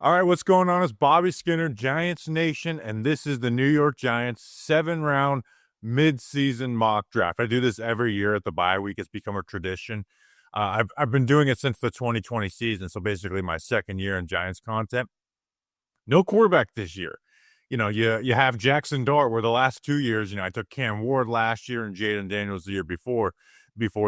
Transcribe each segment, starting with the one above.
All right, what's going on? It's Bobby Skinner, Giants Nation, and this is the New York Giants 7-round mid-season mock draft. I do this every year at the bye week. It's become a tradition. I've been doing it since the 2020 season, so basically my second year in Giants content. No quarterback this year. You have Jackson Dart, where the last 2 years, I took Cam Ward last year and Jaden Daniels the year before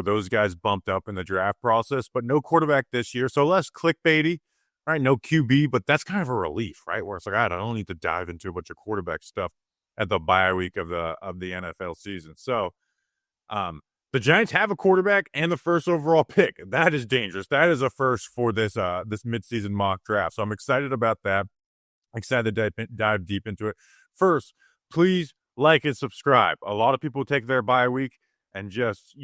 those guys bumped up in the draft process, but no quarterback this year. So less clickbaity, right? No QB, but that's kind of a relief, right? Where it's like, I don't need to dive into a bunch of quarterback stuff at the bye week of the NFL season. So the Giants have a quarterback and the first overall pick. That is dangerous. That is a first for this midseason mock draft. So I'm excited about that. Excited to dive deep into it. First, please like and subscribe. A lot of people take their bye week and just,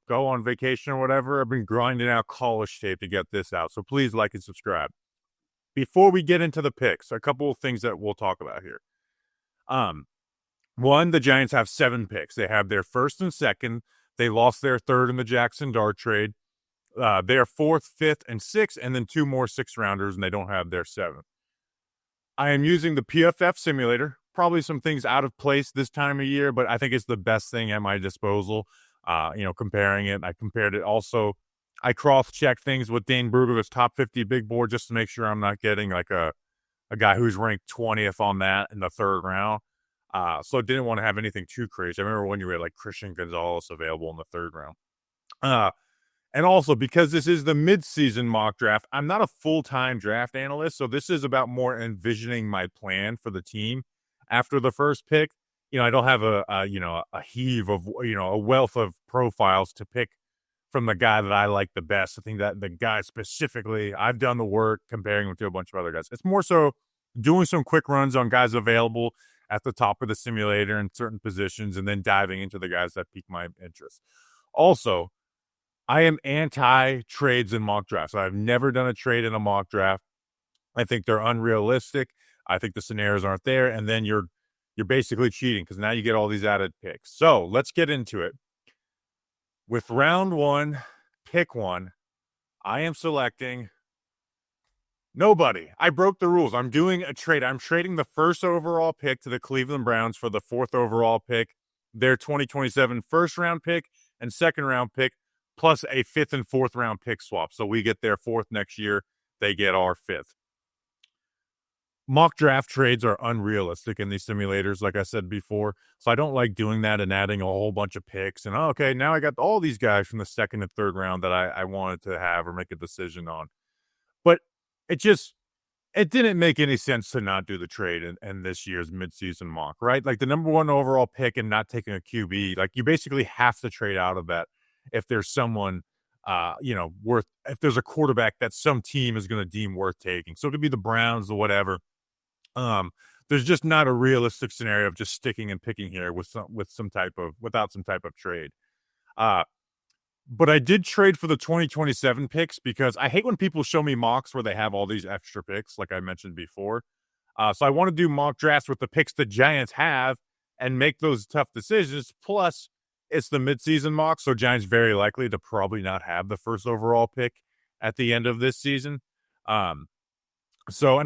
go on vacation or whatever. I've been grinding out college tape to get this out. So please like and subscribe. Before we get into the picks, a couple of things that we'll talk about here. One, the Giants have 7 picks. They have their first and second. They lost their third in the Jackson Dart trade. Their fourth, fifth, and sixth, and then 2 more 6-rounders, and they don't have their 7th. I am using the PFF simulator. Probably some things out of place this time of year, but I think it's the best thing at my disposal. Comparing it, I compared it also. I cross-checked things with Dane Brugler's top 50 big board just to make sure I'm not getting like a guy who's ranked 20th on that in the 3rd round. So I didn't want to have anything too crazy. I remember when you had like Christian Gonzalez available in the 3rd round. And also, because this is the mid-season mock draft, I'm not a full-time draft analyst, so this is about more envisioning my plan for the team after the first pick. I don't have a heave of, a wealth of profiles to pick from the guy that I like the best. I think that the guy specifically, I've done the work comparing him to a bunch of other guys. It's more so doing some quick runs on guys available at the top of the simulator in certain positions and then diving into the guys that pique my interest. Also, I am anti-trades in mock drafts. I've never done a trade in a mock draft. I think they're unrealistic. I think the scenarios aren't there, and then you're basically cheating because now you get all these added picks. So let's get into it. With round 1, pick 1, I am selecting nobody. I broke the rules. I'm doing a trade. I'm trading the first overall pick to the Cleveland Browns for the 4th overall pick, their 2027 first-round pick and second-round pick, plus a 5th and 4th round pick swap. So we get their 4th next year. They get our 5th. Mock draft trades are unrealistic in these simulators, like I said before. So I don't like doing that and adding a whole bunch of picks. And, okay, now I got all these guys from the 2nd and 3rd round that I wanted to have or make a decision on. But it didn't make any sense to not do the trade in this year's midseason mock, right? Like the number 1 overall pick and not taking a QB, like you basically have to trade out of that if there's someone, if there's a quarterback that some team is going to deem worth taking. So it could be the Browns or whatever. There's just not a realistic scenario of just sticking and picking here without some type of trade. But I did trade for the 2027 picks because I hate when people show me mocks where they have all these extra picks, like I mentioned before. So I want to do mock drafts with the picks the Giants have and make those tough decisions. Plus, it's the midseason mock, so Giants very likely to probably not have the first overall pick at the end of this season. And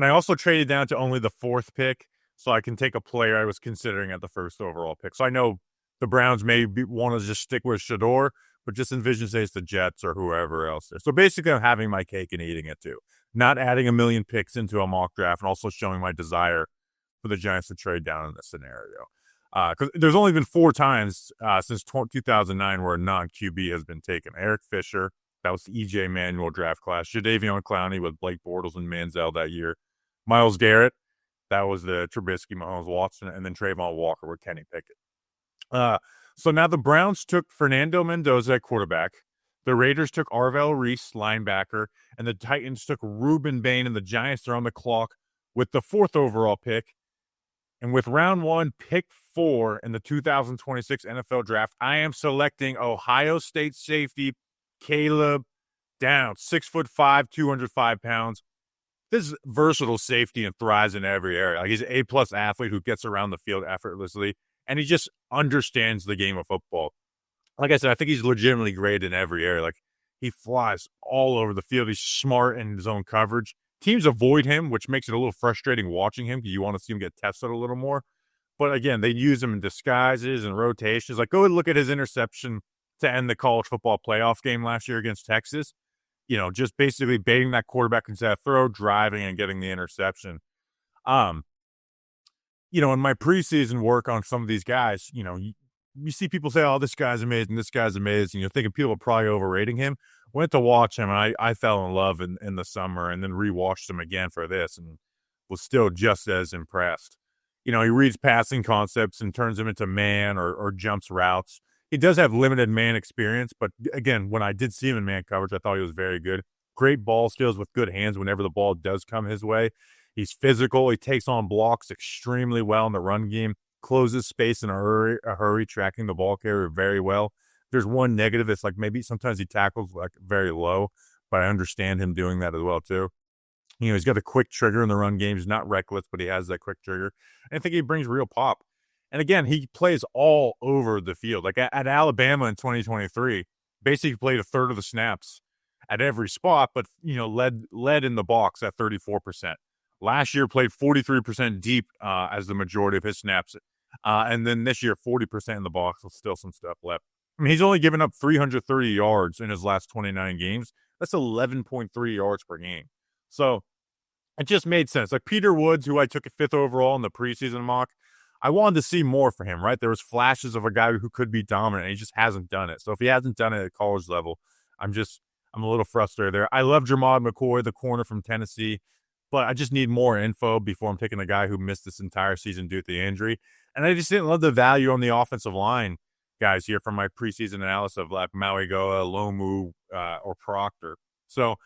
I also traded down to only the 4th pick, so I can take a player I was considering at the first overall pick. So I know the Browns may want to just stick with Shedeur, but just envision, say, it's the Jets or whoever else there. So basically, I'm having my cake and eating it too. Not adding a million picks into a mock draft and also showing my desire for the Giants to trade down in this scenario. Because there's only been 4 times since 2009 where a non-QB has been taken. Eric Fisher, that was the E.J. Manuel draft class. Jadeveon Clowney with Blake Bortles and Manziel that year. Myles Garrett, that was the Trubisky, Mahomes, Watson, and then Trayvon Walker with Kenny Pickett. So now the Browns took Fernando Mendoza at quarterback. The Raiders took Arvell Reese, linebacker, and the Titans took Ruben Bain, and the Giants are on the clock with the 4th overall pick. And with round 1, pick 4 in the 2026 NFL draft, I am selecting Ohio State safety Caleb Downs, 6'5", 205 pounds. This versatile safety and thrives in every area. Like he's an A+ athlete who gets around the field effortlessly, and he just understands the game of football. Like I said, I think he's legitimately great in every area. Like he flies all over the field. He's smart in his own coverage. teams avoid him, which makes it a little frustrating watching him because you want to see him get tested a little more. But again, they use him in disguises and rotations. Like, go and look at his interception to end the college football playoff game last year against Texas. Just basically baiting that quarterback instead of throw, driving, and getting the interception. Um, in my preseason work on some of these guys, you see people say, "Oh, this guy's amazing. This guy's amazing." You're thinking people are probably overrating him. Went to watch him, and I fell in love in the summer, and then rewatched him again for this, and was still just as impressed. He reads passing concepts and turns them into man or jumps routes. He does have limited man experience, but again, when I did see him in man coverage, I thought he was very good. Great ball skills with good hands whenever the ball does come his way. He's physical. He takes on blocks extremely well in the run game, closes space in a hurry, tracking the ball carrier very well. There's one negative. It's like maybe sometimes he tackles like very low, but I understand him doing that as well too. He's got a quick trigger in the run game. He's not reckless, but he has that quick trigger. And I think he brings real pop. And again, he plays all over the field. Like at Alabama in 2023, basically played a third of the snaps at every spot, but led in the box at 34%. Last year played 43% deep as the majority of his snaps. And then this year, 40% in the box with still some stuff left. I mean, he's only given up 330 yards in his last 29 games. That's 11.3 yards per game. So it just made sense. Like Peter Woods, who I took at 5th overall in the preseason mock, I wanted to see more for him, right? There was flashes of a guy who could be dominant, and he just hasn't done it. So if he hasn't done it at college level, I'm a little frustrated there. I love Jermod McCoy, the corner from Tennessee, but I just need more info before I'm taking a guy who missed this entire season due to the injury. And I just didn't love the value on the offensive line, guys, here from my preseason analysis of like Mauigoa, Lomu, or Proctor. So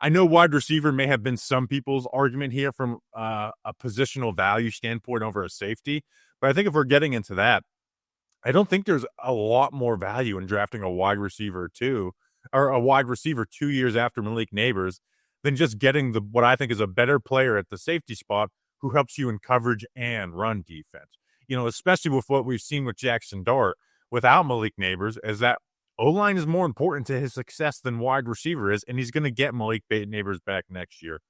I know wide receiver may have been some people's argument here from a positional value standpoint over a safety. But I think if we're getting into that, I don't think there's a lot more value in drafting a wide receiver 2 years after Malik Nabers than just getting what I think is a better player at the safety spot who helps you in coverage and run defense. Especially with what we've seen with Jackson Dart without Malik Nabers, is that O-line is more important to his success than wide receiver is, and he's going to get Malik Nabers back next year.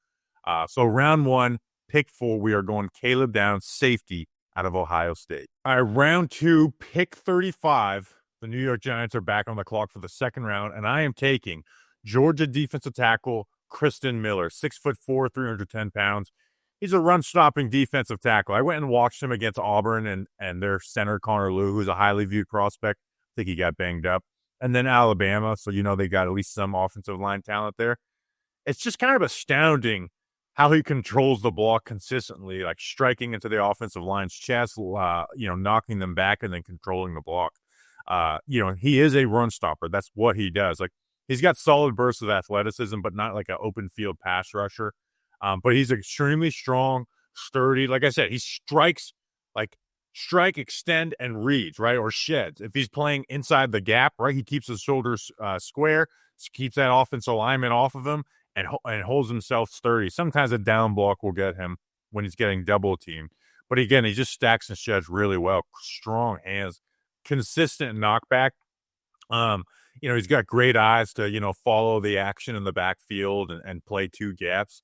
So round 1, pick 4, we are going Caleb Downs, safety out of Ohio State. All right, round 2, pick 35. The New York Giants are back on the clock for the second round, and I am taking Georgia defensive tackle Kristen Miller, 6'4", 310 pounds. He's a run-stopping defensive tackle. I went and watched him against Auburn and their center, Connor Lew, who's a highly viewed prospect. I think he got banged up. And then Alabama, so they got at least some offensive line talent there. It's just kind of astounding how he controls the block consistently, like striking into the offensive line's chest, knocking them back and then controlling the block. He is a run stopper. That's what he does. Like, he's got solid bursts of athleticism, but not like an open field pass rusher. But he's extremely strong, sturdy. Like I said, he strikes like strike, extend, and reads, right? Or sheds. If he's playing inside the gap, right, he keeps his shoulders square, keeps that offensive lineman off of him, and holds himself sturdy. Sometimes a down block will get him when he's getting double teamed. But again, he just stacks and sheds really well. Strong hands, consistent knockback. He's got great eyes to, follow the action in the backfield and play 2 gaps.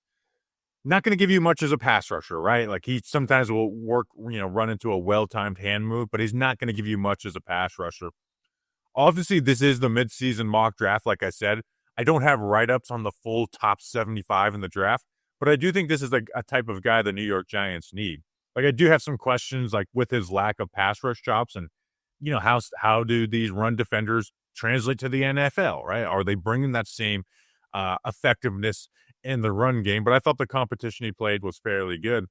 Not going to give you much as a pass rusher, right? Like, he sometimes will run into a well-timed hand move, but he's not going to give you much as a pass rusher. Obviously, this is the midseason mock draft, like I said. I don't have write-ups on the full top 75 in the draft, but I do think this is a type of guy the New York Giants need. Like, I do have some questions, like, with his lack of pass rush chops and, how do these run defenders translate to the NFL, right? Are they bringing that same effectiveness in the run game? But I thought the competition he played was fairly good.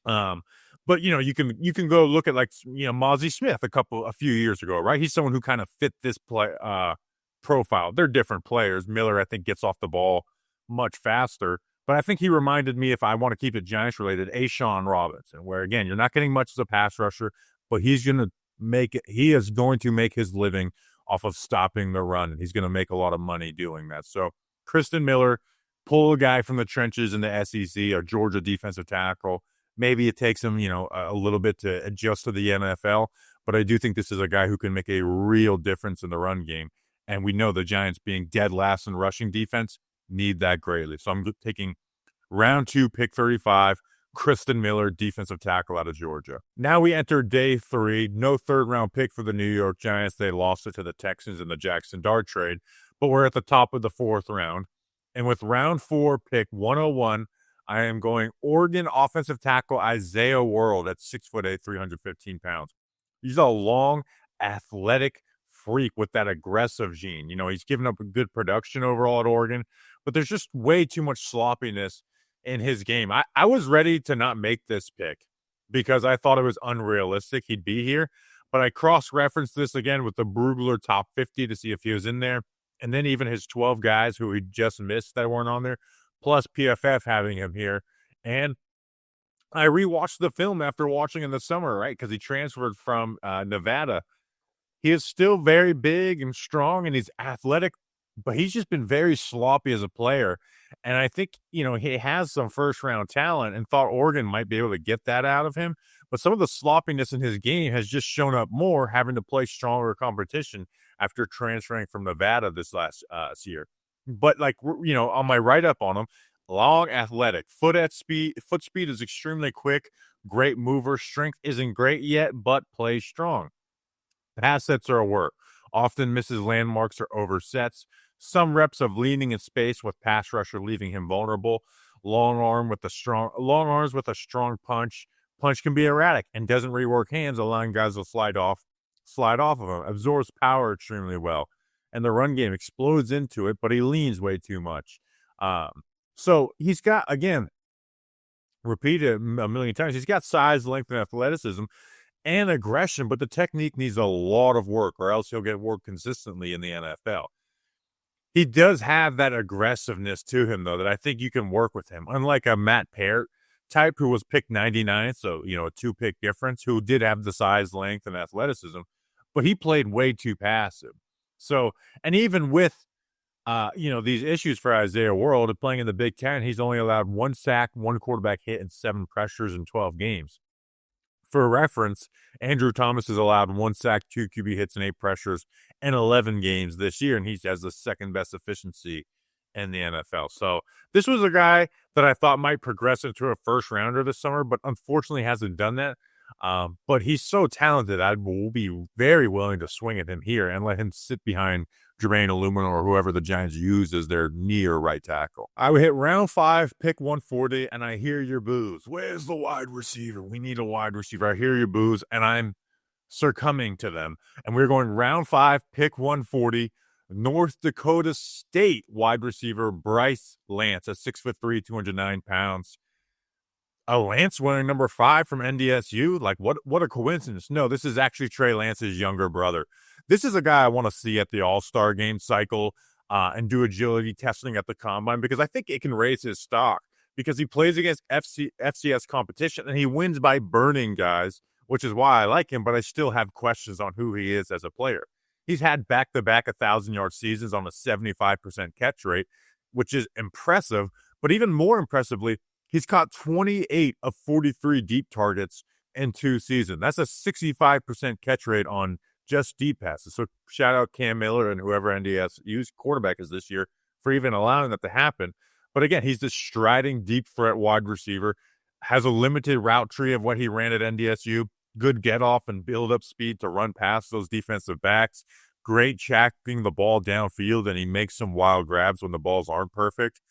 But you can go look at Mozzie Smith a few years ago, right? He's someone who kind of fit this profile. They're different players. Miller, I think, gets off the ball much faster, but I think he reminded me, if I want to keep it Giants related, A'Shawn Robinson, where again, you're not getting much as a pass rusher, but he is going to make his living off of stopping the run, and he's going to make a lot of money doing that. So Kristen Miller, pull a guy from the trenches in the SEC, or Georgia defensive tackle. Maybe it takes him, a little bit to adjust to the NFL, but I do think this is a guy who can make a real difference in the run game. And we know the Giants, being dead last in rushing defense, need that greatly. So I'm taking Round 2, pick 35, Kristen Miller, defensive tackle out of Georgia. Now we enter day 3. No third-round pick for the New York Giants. They lost it to the Texans in the Jackson Dart trade, but we're at the top of the 4th round. And with round 4, pick 101, I am going Oregon offensive tackle Isaiah World at 6'8", 315 pounds. He's a long, athletic freak with that aggressive gene. He's given up a good production overall at Oregon, but there's just way too much sloppiness in his game. I was ready to not make this pick because I thought it was unrealistic he'd be here, but I cross-referenced this again with the Brugler top 50 to see if he was in there, and then even his 12 guys who he just missed that weren't on there, plus PFF having him here. And I rewatched the film after watching in the summer, right? Because he transferred from Nevada. He is still very big and strong, and he's athletic, but he's just been very sloppy as a player. And I think, he has some first-round talent and thought Oregon might be able to get that out of him. But some of the sloppiness in his game has just shown up more, having to play stronger competition after transferring from Nevada this last year. But, on my write-up on him, long, athletic, foot speed is extremely quick, great mover, strength isn't great yet, but plays strong. Pass sets are a work, often misses landmarks or oversets, some reps of leaning in space with pass rusher leaving him vulnerable, long arms with a strong punch. Punch can be erratic and doesn't rework hands, allowing guys to slide off of him, absorbs power extremely well, and the run game explodes into it, but he leans way too much. So he's got, again, repeated a million times, he's got size, length, and athleticism and aggression, but the technique needs a lot of work or else he'll get work consistently in the NFL. He does have that aggressiveness to him, though, that I think you can work with him. Unlike a Matt Peart type who was picked 99, so, a 2-pick difference, who did have the size, length, and athleticism, but he played way too passive. So, and even with, these issues for Isaiah World playing in the Big Ten, he's only allowed 1 sack, 1 quarterback hit, and 7 pressures in 12 games. For reference, Andrew Thomas has allowed 1 sack, 2 QB hits, and 8 pressures in 11 games this year, and he has the second best efficiency in the NFL. So this was a guy that I thought might progress into a first rounder this summer, but unfortunately hasn't done that. But he's so talented, I will be very willing to swing at him here and let him sit behind Jermaine Illuminor or whoever the Giants use as their near right tackle. I would hit round 5, pick 140, and I hear your boos. Where's the wide receiver? We need a wide receiver. I hear your boos, and I'm succumbing to them. And we're going round 5, pick 140, North Dakota State wide receiver Bryce Lance at 6'3", 209 pounds. A Lance winning number 5 from NDSU? Like, what a coincidence. No, this is actually Trey Lance's younger brother. This is a guy I want to see at the All-Star game cycle and do agility testing at the Combine because I think it can raise his stock because he plays against FCS competition and he wins by burning guys, which is why I like him, but I still have questions on who he is as a player. He's had back-to-back 1,000-yard seasons on a 75% catch rate, which is impressive, but even more impressively, he's caught 28 of 43 deep targets in 2 seasons. That's a 65% catch rate on just deep passes. So shout out Cam Miller and whoever NDSU's quarterback is this year for even allowing that to happen. But again, he's this striding deep threat wide receiver, has a limited route tree of what he ran at NDSU, good get off and build up speed to run past those defensive backs, great tracking the ball downfield, and he makes some wild grabs when the balls aren't perfect.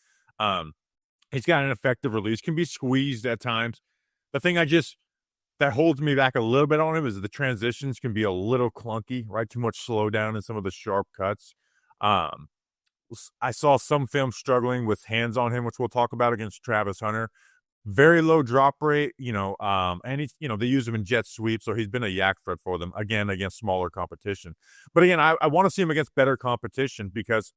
He's got an effective release, can be squeezed at times. The thing that holds me back a little bit on him is the transitions can be a little clunky, right? Too much slowdown in some of the sharp cuts. I saw some film struggling with hands on him, which we'll talk about against Travis Hunter. Very low drop rate, and he's, they use him in jet sweep, so he's been a yak threat for them, again, against smaller competition. But again, I want to see him against better competition because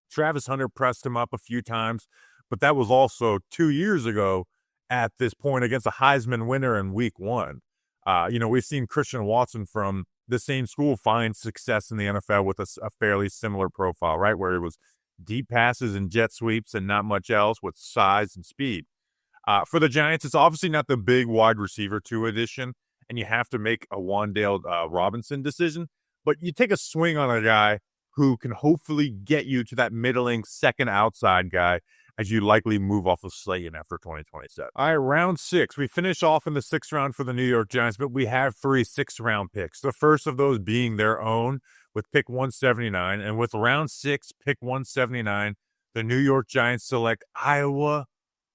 Travis Hunter pressed him up a few times, but that was also 2 years ago at this point against a Heisman winner in week 1. We've seen Christian Watson from the same school find success in the NFL with a fairly similar profile, right? Where it was deep passes and jet sweeps and not much else with size and speed. For the Giants, it's obviously not the big wide receiver 2 addition, and you have to make a Wan'Dale Robinson decision, but you take a swing on a guy who can hopefully get you to that middling second outside guy as you likely move off of Slayton after 2027. All right, round 6. We finish off in the 6th round for the New York Giants, but we have 3 6th-round picks. The first of those being their own with pick 179. And with round 6, pick 179, the New York Giants select Iowa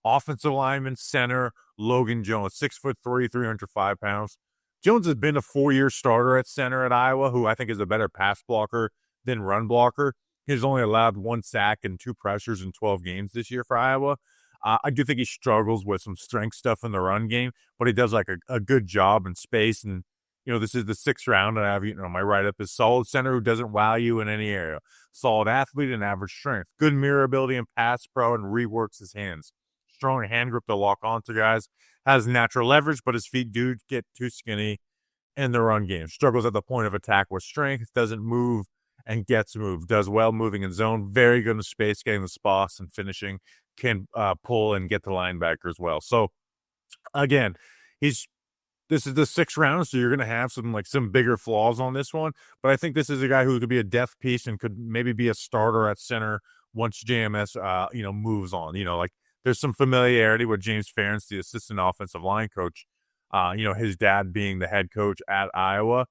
offensive lineman center Logan Jones, 6'3", 305 pounds. Jones has been a 4-year starter at center at Iowa, who I think is a better pass blocker than run blocker. He's only allowed 1 sack and 2 pressures in 12 games this year for Iowa. I do think he struggles with some strength stuff in the run game, but he does like a good job in space. And, this is the 6th round, and I have, my write-up is solid center who doesn't wow you in any area. Solid athlete and average strength. Good mirror ability and pass pro and reworks his hands. Strong hand grip to lock onto guys. Has natural leverage, but his feet do get too skinny in the run game. Struggles at the point of attack with strength. Doesn't move and gets moved. Does well moving in zone. Very good in space, getting the spots and finishing. Can pull and get the linebacker as well. So, again, this is the 6th round, so you're going to have some bigger flaws on this one. But I think this is a guy who could be a depth piece and could maybe be a starter at center once JMS, moves on. There's some familiarity with James Ferentz, the assistant offensive line coach. His dad being the head coach at Iowa.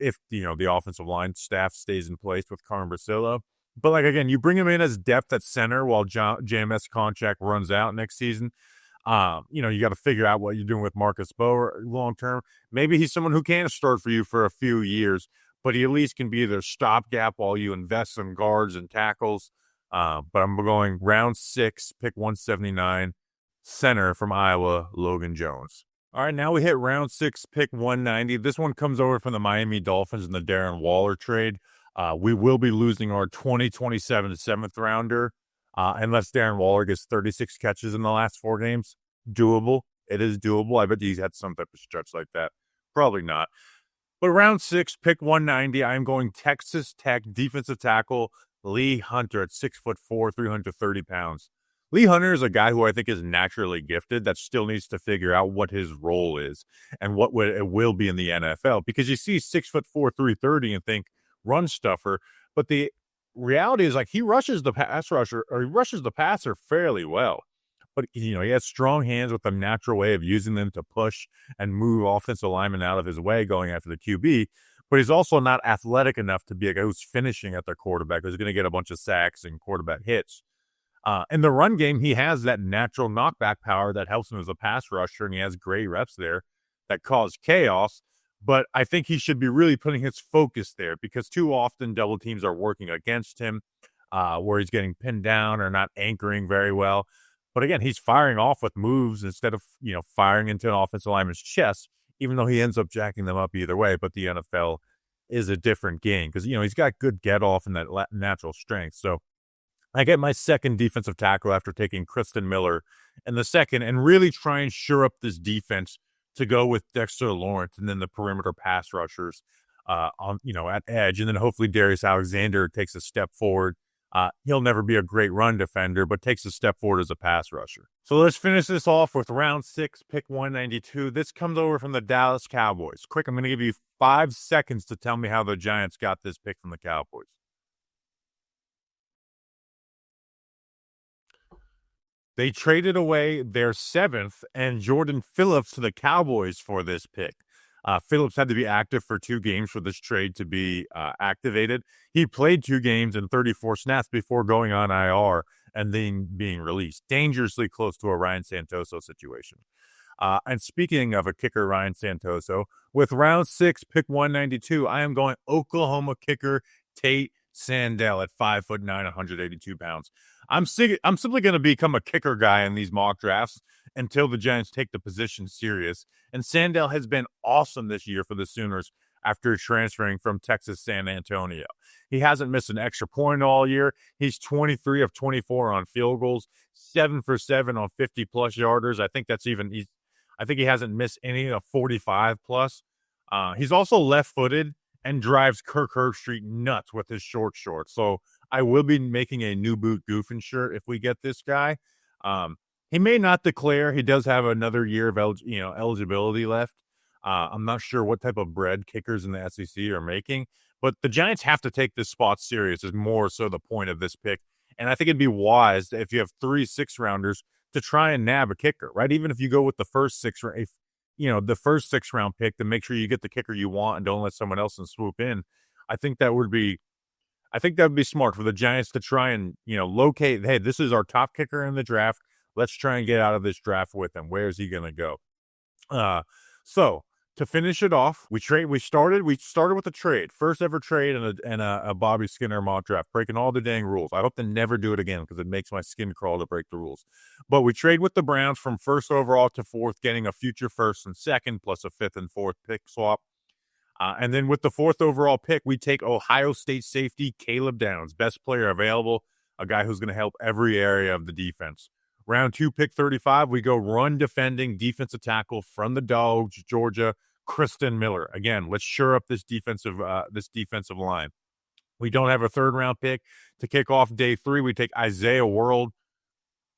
If the offensive line staff stays in place with Carmen Bracillo. But again, you bring him in as depth at center while JMS contract runs out next season. You got to figure out what you're doing with Marcus Bow long term. Maybe he's someone who can start for you for a few years, but he at least can be their stopgap while you invest in guards and tackles. But I'm going round 6, pick 179, center from Iowa, Logan Jones. All right, now we hit round 6, pick 190. This one comes over from the Miami Dolphins in the Darren Waller trade. We will be losing our 2027 7th rounder unless Darren Waller gets 36 catches in the last 4 games. Doable. It is doable. I bet he's had some type of stretch like that. Probably not. But round 6, pick 190, I'm going Texas Tech defensive tackle Lee Hunter at 6'4", 330 pounds. Lee Hunter is a guy who I think is naturally gifted that still needs to figure out what his role is and what it will be in the NFL. Because you see 6'4", 330 and think run stuffer, but the reality is he rushes the passer fairly well. But he has strong hands with a natural way of using them to push and move offensive linemen out of his way going after the QB. But he's also not athletic enough to be a guy who's finishing at the quarterback, who's going to get a bunch of sacks and quarterback hits. In the run game, he has that natural knockback power that helps him as a pass rusher, and he has great reps there that cause chaos. But I think he should be really putting his focus there because too often double teams are working against him where he's getting pinned down or not anchoring very well. But again, he's firing off with moves instead of, firing into an offensive lineman's chest, even though he ends up jacking them up either way. But the NFL is a different game because, he's got good get off and that natural strength. So I get my second defensive tackle after taking Kristen Miller in the second and really try and shore up this defense to go with Dexter Lawrence and then the perimeter pass rushers at edge. And then hopefully Darius Alexander takes a step forward. He'll never be a great run defender, but takes a step forward as a pass rusher. So let's finish this off with round 6, pick 192. This comes over from the Dallas Cowboys. Quick, I'm going to give you 5 seconds to tell me how the Giants got this pick from the Cowboys. They traded away their 7th and Jordan Phillips to the Cowboys for this pick. Phillips had to be active for 2 games for this trade to be activated. He played 2 games and 34 snaps before going on IR and then being released. Dangerously close to a Ryan Santoso situation. And speaking of a kicker, Ryan Santoso, with round 6, pick 192, I am going Oklahoma kicker Tate Sandell at 5'9", 182 pounds. I'm simply going to become a kicker guy in these mock drafts until the Giants take the position serious. And Sandell has been awesome this year for the Sooners after transferring from Texas San Antonio. He hasn't missed an extra point all year. He's 23 of 24 on field goals, 7 for 7 on 50-plus yarders. I think he hasn't missed any of 45-plus. He's also left-footed and drives Kirk Herbstreit nuts with his short shorts. So I will be making a new boot goofing shirt if we get this guy. He may not declare. He does have another year of eligibility left. I'm not sure what type of bread kickers in the SEC are making, but the Giants have to take this spot serious is more so the point of this pick And I think it'd be wise if you have 3 6-rounders to try and nab a kicker, right? Even if you go with the first the first 6-round pick, to make sure you get the kicker you want and don't let someone else swoop in. I think that would be I think that would be smart for the Giants to try and, locate, hey, this is our top kicker in the draft. Let's try and get out of this draft with him. Where is he going to go? Uh, so to finish it off, we started with a trade, first ever trade and a Bobby Skinner mock draft, breaking all the dang rules. I hope to never do it again because it makes my skin crawl to break the rules. But we trade with the Browns from first overall to fourth, getting a future first and second plus a fifth and fourth pick swap. And then with the fourth overall pick, we take Ohio State safety Caleb Downs, best player available, a guy who's going to help every area of the defense. Round 2, pick 35, we go run defending defensive tackle from the Dogs, Georgia, Kristen Miller. Again, let's shore up this defensive line. We don't have a third-round pick. To kick off day 3, we take Isaiah World,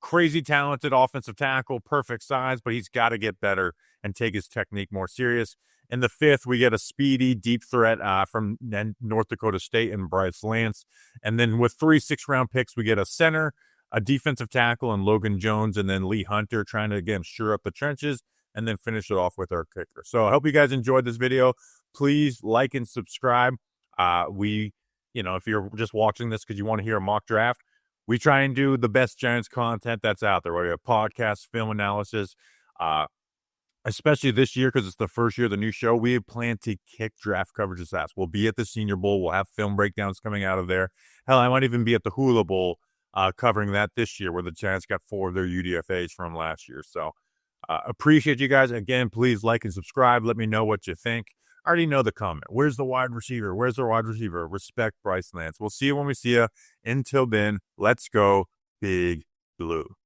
crazy talented offensive tackle, perfect size, but he's got to get better and take his technique more serious. In the 5th, we get a speedy, deep threat from North Dakota State and Bryce Lance. And then with 3 6-round picks, we get a center, a defensive tackle, and Logan Jones, and then Lee Hunter, trying to, again, shore up the trenches and then finish it off with our kicker. So I hope you guys enjoyed this video. Please like and subscribe. If you're just watching this because you want to hear a mock draft, we try and do the best Giants content that's out there. We have podcasts, film analysis, especially this year because it's the first year of the new show. We plan to kick draft coverage's ass. We'll be at the Senior Bowl. We'll have film breakdowns coming out of there. Hell, I might even be at the Hula Bowl covering that this year, where the Giants got 4 of their UDFAs from last year. So appreciate you guys. Again, please like and subscribe. Let me know what you think. I already know the comment. Where's the wide receiver? Where's the wide receiver? Respect Bryce Lance. We'll see you when we see you. Until then, let's go Big Blue.